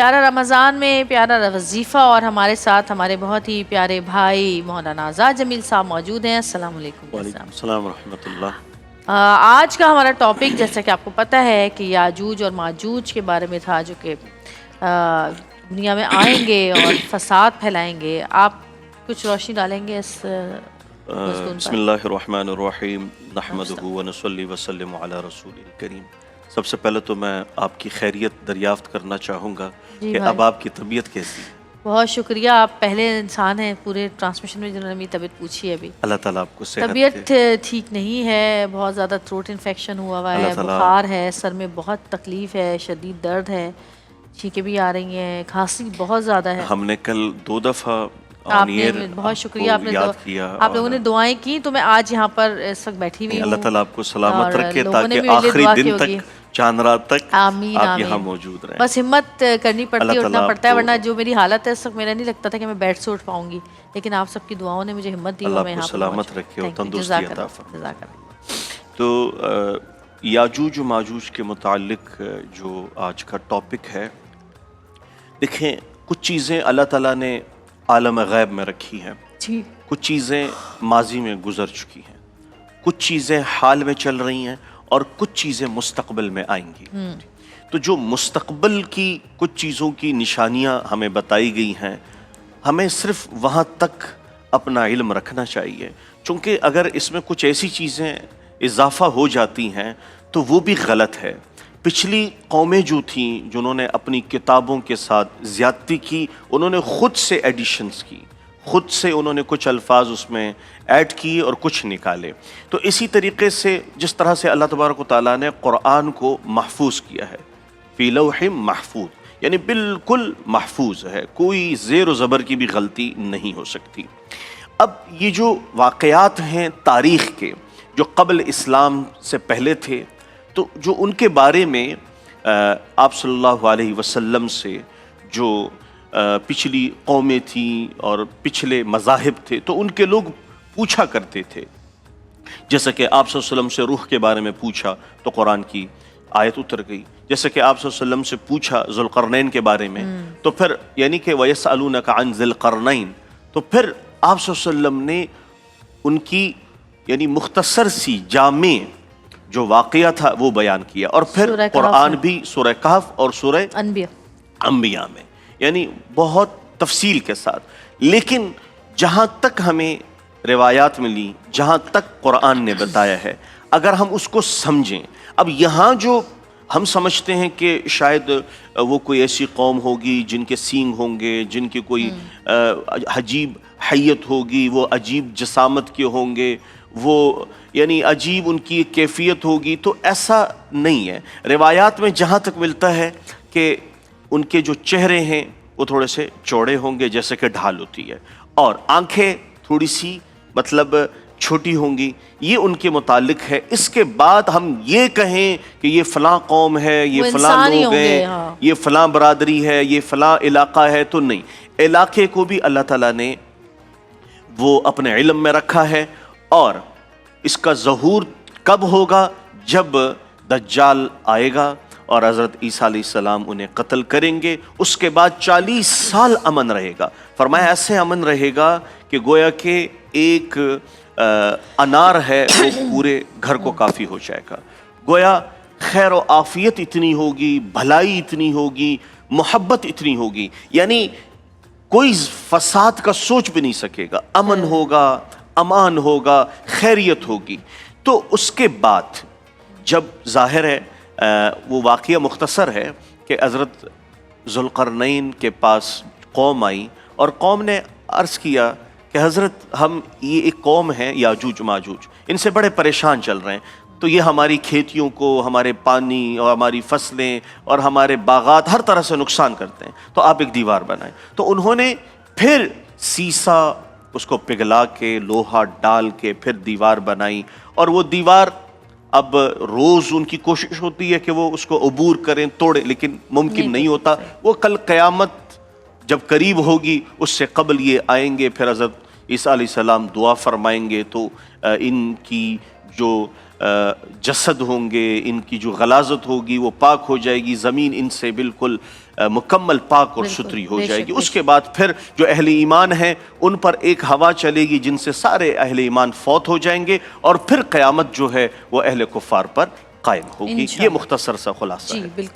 پیارا رمضان میں پیارا وظیفہ اور ہمارے ساتھ ہمارے بہت ہی پیارے بھائی مولانا آزاد جمیل صاحب موجود ہیں. السلام علیکم. وعلیکم السلام ورحمۃ اللہ. آج کا ہمارا ٹاپک جیسا کہ آپ کو پتہ ہے کہ یاجوج اور ماجوج کے بارے میں تھا، جو کہ دنیا میں آئیں گے اور فساد پھیلائیں گے. آپ کچھ روشنی ڈالیں گے اس مضمون بسم پر؟ اللہ الرحمن الرحیم نحمدہ ونصلی وسلم علی رسول الکریم. سب سے پہلے تو میں آپ کی خیریت دریافت کرنا چاہوں گا جی کہ بھائی. اب آپ کی طبیعت کیسی ہے؟ بہت شکریہ، آپ پہلے انسان ہیں پورے ٹرانسمیشن میں جنہوں نے میری طبیعت پوچھی ہے. ابھی اللہ تعالیٰ آپ کو صحت طبیعت دے. ٹھیک نہیں ہے، بہت زیادہ تھروٹ انفیکشن ہوا اللہ ہے، تعالیٰ بخار ہے، سر میں بہت تکلیف ہے، شدید درد ہے، چھینکیں بھی آ رہی ہیں، کھانسی بہت زیادہ ہے. ہم نے کل 2 دفعہ آپ آن نے ایئر بہت شکریہ، آپ آپ کو نے یاد کیا، آپ لوگوں نے دعائیں کی تو میں آج یہاں پر اس وقت بیٹھی ہوئی اللہ ہوں. تعالیٰ آپ کو سلامت اور رکھے لوگوں نے تاکہ بھی میرے لیے آخری دعا کی دن ہوگی. تک، چاند رات تک آمین آپ یہاں آمین. موجود رہیں. بس ہمت کرنی پڑتی ہے، اللہ اٹھنا تعالیٰ پڑتا ہے، آپ کو ورنہ جو میری حالت ہے اس وقت میرا نہیں لگتا تھا کہ میں بیڈ سے اٹھ پاؤں گی، لیکن آپ سب کی دعاؤں نے مجھے ہمت دی اللہ اور میں آپ کو یہاں پر سلامت موجود. رکھے اور تھینک یو، تندرستی جزاک عطا اللہ، فرمائے. جزاک اللہ. تو یاجوج و ماجوج کے متعلق جو آج کا ٹاپک ہے، دیکھیں کچھ چیزیں اللہ تعالیٰ نے عالم غیب میں رکھی ہیں، جی کچھ چیزیں ماضی میں گزر چکی ہیں، کچھ چیزیں حال میں چل رہی ہیں اور کچھ چیزیں مستقبل میں آئیں گی. تو جو مستقبل کی کچھ چیزوں کی نشانیاں ہمیں بتائی گئی ہیں، ہمیں صرف وہاں تک اپنا علم رکھنا چاہیے، چونکہ اگر اس میں کچھ ایسی چیزیں اضافہ ہو جاتی ہیں تو وہ بھی غلط ہے. پچھلی قومیں جو تھیں جنہوں نے اپنی کتابوں کے ساتھ زیادتی کی، انہوں نے خود سے ایڈیشنز کی، خود سے انہوں نے کچھ الفاظ اس میں ایڈ کیے اور کچھ نکالے. تو اسی طریقے سے جس طرح سے اللہ تبارک و تعالیٰ نے قرآن کو محفوظ کیا ہے، فی لوح محفوظ، یعنی بالکل محفوظ ہے، کوئی زیر و زبر کی بھی غلطی نہیں ہو سکتی. اب یہ جو واقعات ہیں تاریخ کے، جو قبل اسلام سے پہلے تھے، تو جو ان کے بارے میں آپ صلی اللہ علیہ وسلم سے جو پچھلی قومیں تھیں اور پچھلے مذاہب تھے تو ان کے لوگ پوچھا کرتے تھے. جیسا کہ آپ صلی اللہ علیہ وسلم سے روح کے بارے میں پوچھا تو قرآن کی آیت اتر گئی. جیسے کہ آپ صلی اللہ علیہ وسلم سے پوچھا ذوالقرنین کے بارے میں تو پھر یعنی کہ وَيَسْأَلُونَكَ عَنْ ذِي الْقَرْنَيْنِ، تو پھر آپ صلی اللہ علیہ وسلم نے ان کی یعنی مختصر سی جامع جو واقعہ تھا وہ بیان کیا. اور پھر سورہ کہف قرآن بھی سورہ کہف اور سورہ انبیاء انبیاء میں یعنی بہت تفصیل کے ساتھ. لیکن جہاں تک ہمیں روایات ملی، جہاں تک قرآن نے بتایا ہے، اگر ہم اس کو سمجھیں، اب یہاں جو ہم سمجھتے ہیں کہ شاید وہ کوئی ایسی قوم ہوگی جن کے سینگ ہوں گے، جن کی کوئی عجیب حیت ہوگی، وہ عجیب جسامت کے ہوں گے، وہ یعنی عجیب ان کی کیفیت ہوگی، تو ایسا نہیں ہے. روایات میں جہاں تک ملتا ہے کہ ان کے جو چہرے ہیں وہ تھوڑے سے چوڑے ہوں گے جیسے کہ ڈھال ہوتی ہے، اور آنکھیں تھوڑی سی مطلب چھوٹی ہوں گی. یہ ان کے متعلق ہے. اس کے بعد ہم یہ کہیں کہ یہ فلاں قوم ہے، یہ وہ فلاں انسان ہی لوگ ہوں گے. ہیں، ہاں. یہ فلاں برادری ہے، یہ فلاں علاقہ ہے، تو نہیں. علاقے کو بھی اللہ تعالیٰ نے وہ اپنے علم میں رکھا ہے. اور اس کا ظہور کب ہوگا؟ جب دجال آئے گا اور حضرت عیسیٰ علیہ السلام انہیں قتل کریں گے. اس کے بعد 40 سال امن رہے گا. فرمایا ایسے امن رہے گا کہ گویا کہ ایک انار ہے وہ پورے گھر کو کافی ہو جائے گا. گویا خیر و عافیت اتنی ہوگی، بھلائی اتنی ہوگی، محبت اتنی ہوگی، یعنی کوئی فساد کا سوچ بھی نہیں سکے گا. امن ہوگا، امان ہوگا، خیریت ہوگی. تو اس کے بعد جب ظاہر ہے وہ واقعہ مختصر ہے کہ حضرت ذوالقرنین کے پاس قوم آئی اور قوم نے عرض کیا کہ حضرت ہم یہ ایک قوم ہے یاجوج ماجوج، ان سے بڑے پریشان چل رہے ہیں، تو یہ ہماری کھیتیوں کو، ہمارے پانی اور ہماری فصلیں اور ہمارے باغات ہر طرح سے نقصان کرتے ہیں، تو آپ ایک دیوار بنائیں. تو انہوں نے پھر سیسا اس کو پگھلا کے لوہا ڈال کے پھر دیوار بنائی. اور وہ دیوار اب روز ان کی کوشش ہوتی ہے کہ وہ اس کو عبور کریں، توڑیں، لیکن ممکن نہیں ہوتا. وہ کل قیامت جب قریب ہوگی اس سے قبل یہ آئیں گے. پھر حضرت عیسیٰ علیہ السلام دعا فرمائیں گے تو ان کی جو جسد ہوں گے، ان کی جو غلاظت ہوگی وہ پاک ہو جائے گی، زمین ان سے بالکل مکمل پاک اور ستھری ہو جائے گی۔ اس کے بعد پھر جو اہل ایمان ہیں ان پر ایک ہوا چلے گی جن سے سارے اہل ایمان فوت ہو جائیں گے، اور پھر قیامت جو ہے وہ اہل کفار پر قائم ہوگی۔ یہ مختصر سا خلاصہ ہے۔ جی بالکل۔